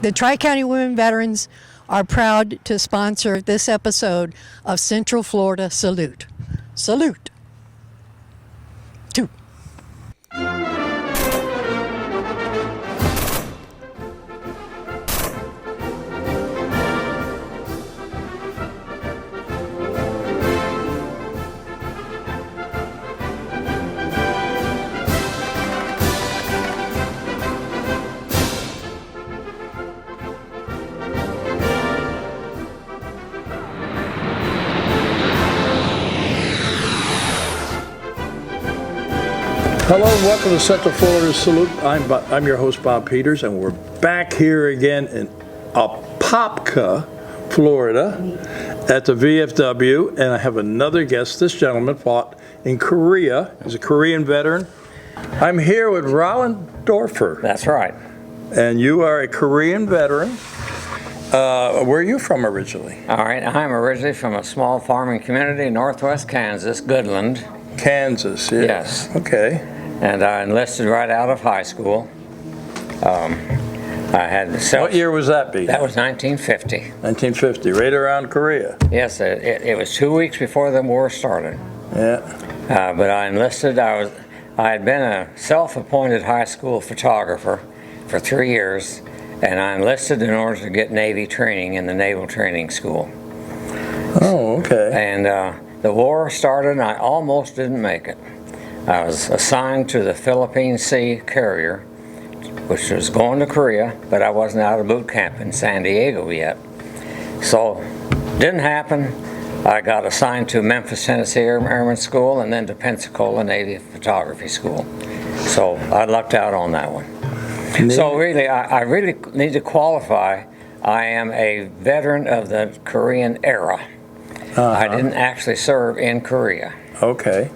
The Tri-County Women Veterans are proud to sponsor this episode of Central Florida Salute. Salute. Two. Hello and welcome to Central Florida Salute. I'm your host, Bob Peters, and we're back here again in Apopka, Florida, at the VFW, and I have another guest. This gentleman fought in Korea. He's a Korean veteran. I'm here with Rolland Doerfer. That's right. And you are a Korean veteran. Where are you from originally? All right, I'm originally from a small farming community in northwest Kansas, Goodland. Kansas, yeah. Yes. Okay. And I enlisted right out of high school. I had What year was that be? That was 1950. 1950, right around Korea. Yes, it was 2 weeks before the war started. Yeah. But I enlisted. I had been a self-appointed high school photographer for 3 years, and I enlisted in order to get Navy training in the Naval Training School. Oh, okay. And the war started, and I almost didn't make it. I was assigned to the Philippine Sea carrier, which was going to Korea, but I wasn't out of boot camp in San Diego yet. So, didn't happen. I got assigned to Memphis, Tennessee Airman School, and then to Pensacola Navy Photography School. So, I lucked out on that one. So really, I really need to qualify. I am a veteran of the Korean era. I didn't actually serve in Korea. Okay.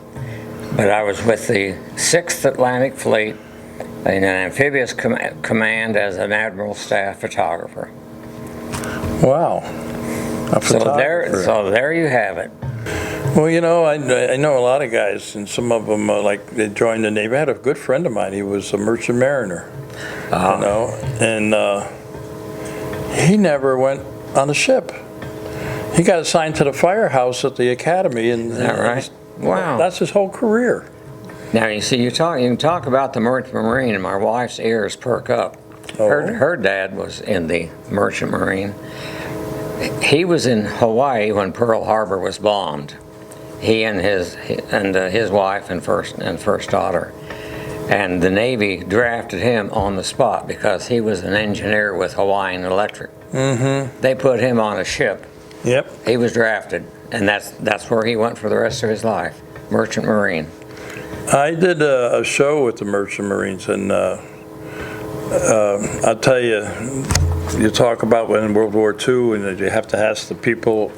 But I was with the 6th Atlantic Fleet in an amphibious command as an admiral staff photographer. Wow. A photographer. So there you have it. Well, you know, I know a lot of guys, and some of them, they joined the Navy. I had a good friend of mine. He was a merchant mariner, you know, and he never went on a ship. He got assigned to the firehouse at the academy, and is that right? Wow. That's his whole career. Now, you see, you can talk about the Merchant Marine, and my wife's ears perk up. Oh. Her dad was in the Merchant Marine. He was in Hawaii when Pearl Harbor was bombed. He and his wife and first daughter. And the Navy drafted him on the spot because he was an engineer with Hawaiian Electric. Mm-hmm. They put him on a ship. Yep. He was drafted, and that's where he went for the rest of his life, Merchant Marine. I did a show with the Merchant Marines, and I'll tell you, you talk about when in World War II, and you have to ask the people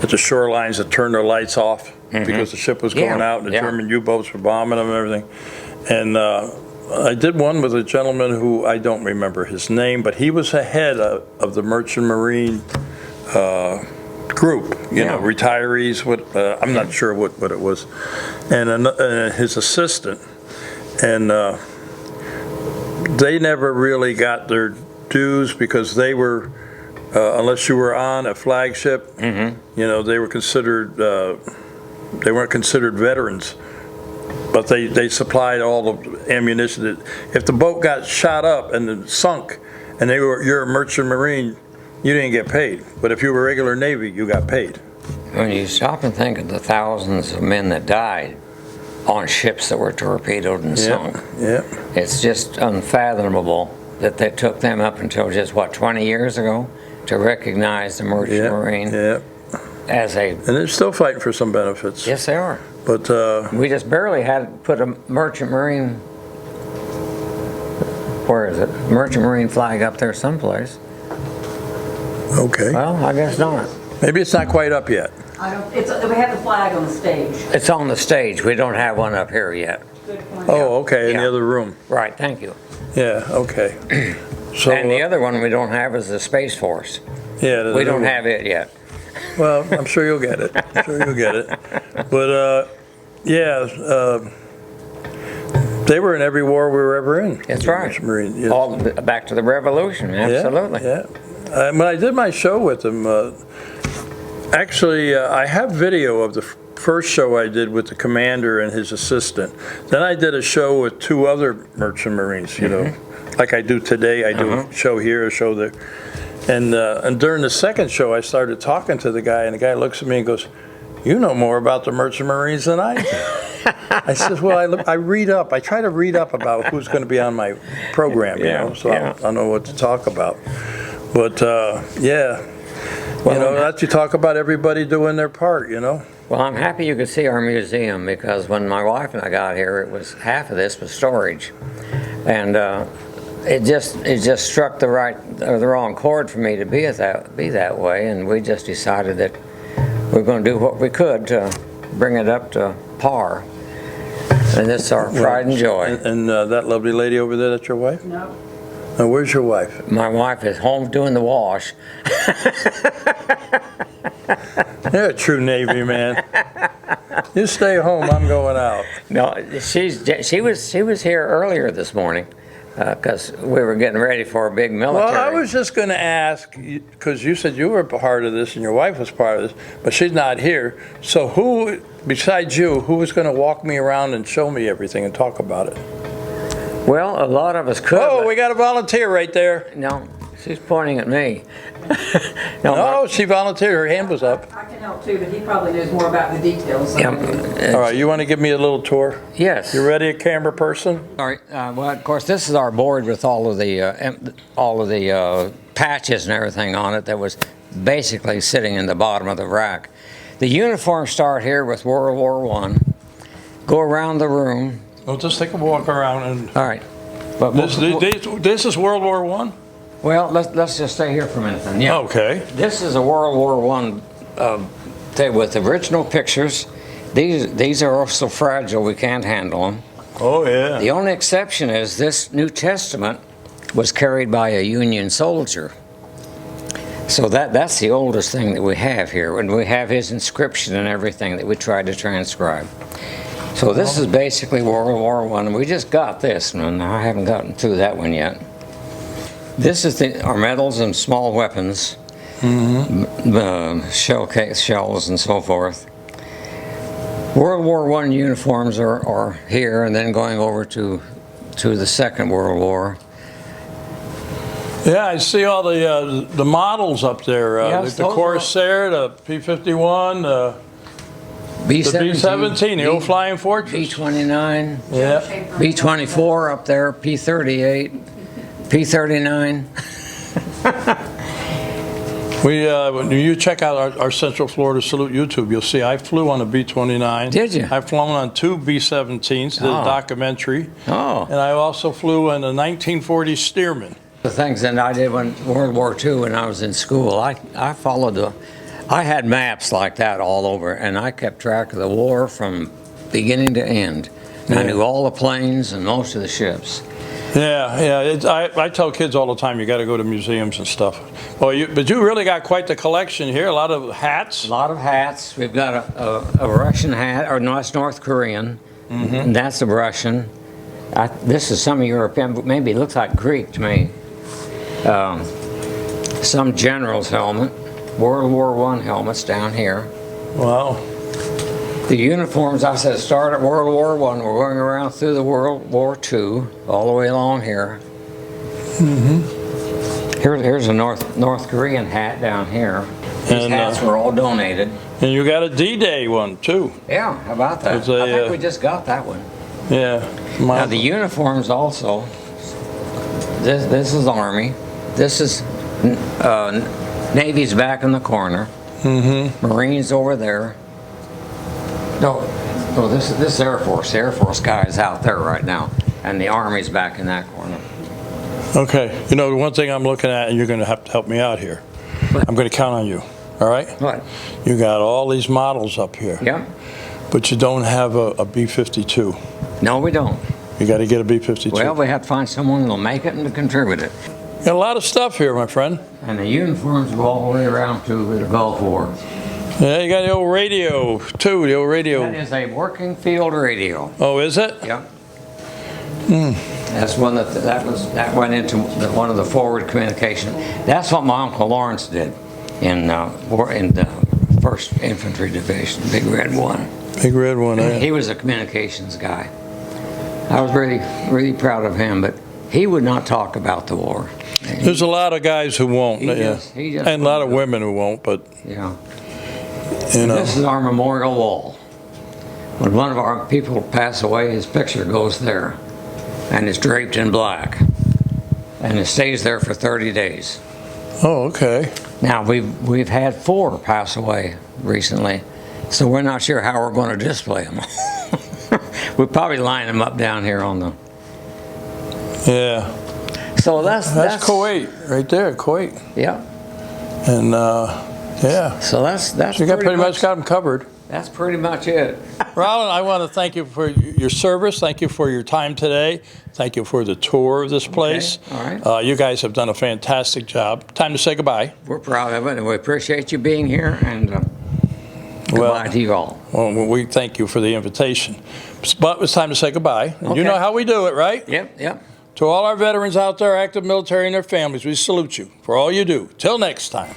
at the shorelines to turn their lights off because the ship was going out, and the German U-boats were bombing them and everything. And I did one with a gentleman who I don't remember his name, but he was the head of the Merchant Marine group, you know, retirees. I'm not sure what it was, and his assistant, and they never really got their dues because they were, unless you were on a flagship, you know, they were considered. They weren't considered veterans, but they supplied all the ammunition. If the boat got shot up and then sunk, and you're a Merchant Marine, you didn't get paid. But if you were regular Navy, you got paid. When you stop and think of the thousands of men that died on ships that were torpedoed and sunk, it's just unfathomable that they took them up until just, 20 years ago to recognize the Merchant Marine as a... And they're still fighting for some benefits. Yes, they are. But we just barely had put a Merchant Marine... Where is it? Merchant Marine flag up there someplace. Okay. Well, I guess not. Maybe it's not quite up yet. We have the flag on the stage. It's on the stage. We don't have one up here yet. Good point. Oh, okay, in the other room. Right, thank you. Yeah, okay. So, and the other one we don't have is the Space Force. Yeah. We don't have it yet. Well, I'm sure you'll get it. But, They were in every war we were ever in. That's right. Marine, yeah. All back to the Revolution, absolutely. Yeah. When I did my show with them, actually, I have video of the first show I did with the commander and his assistant. Then I did a show with 2 other merchant marines, you know, like I do today. I do a show here, a show there. And during the second show, I started talking to the guy, and the guy looks at me and goes, "You know more about the merchant marines than I do." I said, "Well, I read up. I try to read up about who's going to be on my program, you know, so I know what to talk about." But, yeah, well, you know, that you talk about everybody doing their part, you know. Well, I'm happy you could see our museum, because when my wife and I got here, it was half of this was storage, and it just struck the wrong chord for me to be that way, and we just decided that we're going to do what we could to bring it up to par, and it's our pride and joy. And that lovely lady over there, that's your wife? No. Now, where's your wife? My wife is home doing the wash. You're a true Navy man. You stay home, I'm going out. No, she was here earlier this morning, because we were getting ready for a big military. Well, I was just going to ask, because you said you were part of this and your wife was part of this, but she's not here. So who, besides you, who was going to walk me around and show me everything and talk about it? Well, a lot of us could. Oh, we got a volunteer right there. No, she's pointing at me. No, she volunteered. Her hand was up. I can help too, but he probably knows more about the details. All right, you want to give me a little tour? Yes. You ready, a camera person? All right. Well, of course, this is our board with all of the patches and everything on it that was basically sitting in the bottom of the rack. The uniforms start here with World War I. Go around the room. Well, just take a walk around and. All right. But This is World War I? Well, let's just stay here for a minute then. Yeah. Okay. This is a World War I with original pictures. These are also fragile. We can't handle them. Oh, yeah. The only exception is this New Testament was carried by a Union soldier. So that's the oldest thing that we have here, and we have his inscription and everything that we tried to transcribe. So this is basically World War I, and we just got this, and I haven't gotten through that one yet. This is our medals and small weapons, shells and so forth. World War I uniforms are here, and then going over to the Second World War. Yeah, I see all the models up there. Yes, the Corsair, the P-51, B-17, the B-17, the old Flying Fortress. B-29, Yeah. B-24 up there, P-38, P-39. When you check out our Central Florida Salute YouTube, you'll see I flew on a B-29. Did you? I've flown on 2 B-17s, did a documentary. Oh. And I also flew in a 1940 Stearman. The things that I did when World War II when I was in school, I followed I had maps like that all over, and I kept track of the war from beginning to end. And I knew all the planes and most of the ships. Yeah. I tell kids all the time, you got to go to museums and stuff. Well, but you really got quite the collection here. A lot of hats. A lot of hats. We've got a Russian hat, or no, it's North Korean. And that's a Russian. This is some European, maybe it looks like Greek to me. Some general's helmet. World War I helmets down here. Wow. The uniforms, I said, start at World War I. We're going around through the World War II, all the way along here. Here's a North Korean hat down here. These hats were all donated. And you got a D-Day one, too. Yeah, how about that? It's a, I think we just got that one. Yeah. Now, the uniforms also. This is Army. This is Navy's back in the corner. Marines over there. No, this is Air Force. The Air Force guy is out there right now, and the Army's back in that corner. Okay. You know, the one thing I'm looking at, and you're going to have to help me out here. I'm going to count on you. All right? What? You got all these models up here. Yeah. But you don't have a B-52. No, we don't. You got to get a B-52. Well, we have to find someone that'll make it and to contribute it. Got a lot of stuff here, my friend. And the uniforms go all the way around to the Gulf War. Yeah, you got the old radio, too, the old radio. That is a working field radio. Oh, is it? Yeah. That's one that went into one of the forward communication. That's what my Uncle Lawrence did in the 1st Infantry Division, Big Red One. Big Red One, eh? He was a communications guy. I was really proud of him, but he would not talk about the war. There's a lot of guys who won't, He just and a lot of women who won't, but, Yeah. you know. This is our memorial wall. When one of our people pass away, his picture goes there, and it's draped in black, and it stays there for 30 days. Oh, okay. Now, we've had 4 pass away recently, so we're not sure how we're going to display them. We'll probably line them up down here on the... Yeah. So that's Kuwait, right there, Kuwait. Yeah. And, yeah. So that's You got pretty much got them covered. That's pretty much it. Rolland, I want to thank you for your service. Thank you for your time today. Thank you for the tour of this place. Okay, all right. You guys have done a fantastic job. Time to say goodbye. We're proud of it, and we appreciate you being here, and goodbye to you all. Well, we thank you for the invitation. But it's time to say goodbye. And you Okay. know how we do it, right? Yep. To all our veterans out there, active military and their families, we salute you for all you do. Till next time.